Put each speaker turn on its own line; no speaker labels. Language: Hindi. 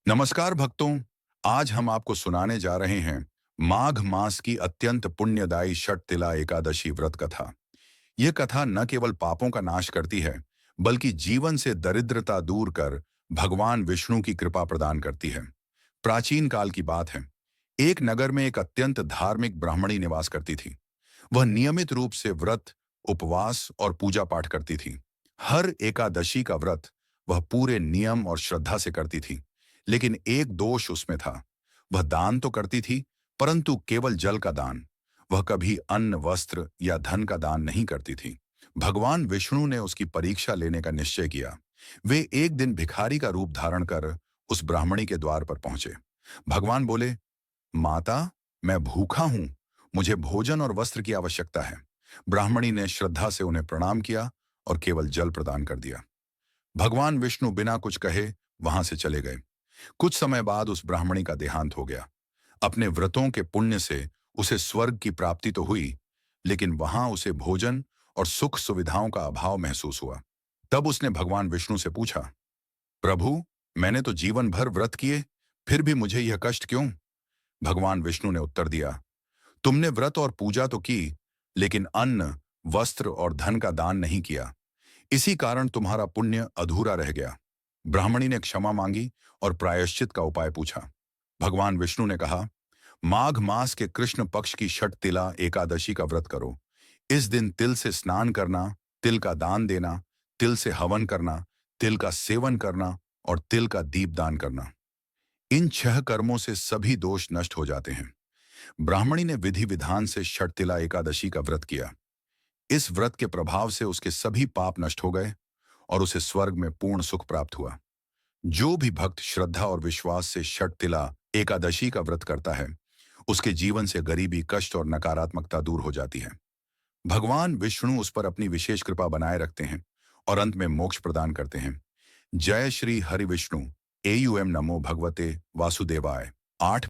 नमस्कार भक्तों। आज हम आपको सुनाने जा रहे हैं माघ मास की अत्यंत पुण्यदायी षटतिला एकादशी व्रत कथा। यह कथा न केवल पापों का नाश करती है, बल्कि जीवन से दरिद्रता दूर कर भगवान विष्णु की कृपा प्रदान करती है। प्राचीन काल की बात है। एक नगर में एक अत्यंत धार्मिक ब्राह्मणी निवास करती थी। वह नियमित रूप से व्रत, उपवास और पूजा पाठ करती थी। हर एकादशी का व्रत वह पूरे नियम और श्रद्धा से करती थी। लेकिन एक दोष उसमें था। वह दान तो करती थी, परंतु केवल जल का दान। वह कभी अन्न, वस्त्र या धन का दान नहीं करती थी। भगवान विष्णु ने उसकी परीक्षा लेने का निश्चय किया। वे एक दिन भिखारी का रूप धारण कर उस ब्राह्मणी के द्वार पर पहुंचे। भगवान बोले, माता, मैं भूखा हूं। मुझे भोजन और वस्त्र की आवश्यकता है। ब्राह्मणी ने श्रद्धा से उन्हें प्रणाम किया और केवल जल प्रदान कर दिया। भगवान विष्णु बिना कुछ कहे वहां से चले गए। कुछ समय बाद उस ब्राह्मणी का देहांत हो गया। अपने व्रतों के पुण्य से उसे स्वर्ग की प्राप्ति तो हुई, लेकिन वहां उसे भोजन और सुख सुविधाओं का अभाव महसूस हुआ। तब उसने भगवान विष्णु से पूछा, प्रभु, मैंने तो जीवन भर व्रत किए, फिर भी मुझे यह कष्ट क्यों? भगवान विष्णु ने उत्तर दिया, तुमने व्रत और पूजा तो की, लेकिन अन्न, वस्त्र और धन का दान नहीं किया। इसी कारण तुम्हारा पुण्य अधूरा रह गया। ब्राह्मणी ने क्षमा मांगी और प्रायश्चित का उपाय पूछा। भगवान विष्णु ने कहा, माघ मास के कृष्ण पक्ष की षट तिला एकादशी का व्रत करो। इस दिन तिल से स्नान करना, तिल का दान देना, तिल से हवन करना, तिल का सेवन करना और तिल का दीपदान करना। इन 6 कर्मों से सभी दोष नष्ट हो जाते हैं। ब्राह्मणी ने विधि विधान से षट तिला एकादशी का व्रत किया। इस व्रत के प्रभाव से उसके सभी पाप नष्ट हो गए और उसे स्वर्ग में पूर्ण सुख प्राप्त हुआ। जो भी भक्त श्रद्धा और विश्वास से षट तिला एकादशी का व्रत करता है, उसके जीवन से गरीबी, कष्ट और नकारात्मकता दूर हो जाती है। भगवान विष्णु उस पर अपनी विशेष कृपा बनाए रखते हैं और अंत में मोक्ष प्रदान करते हैं। जय श्री हरि विष्णु। AUM नमो भगवते वासुदेवाय। 8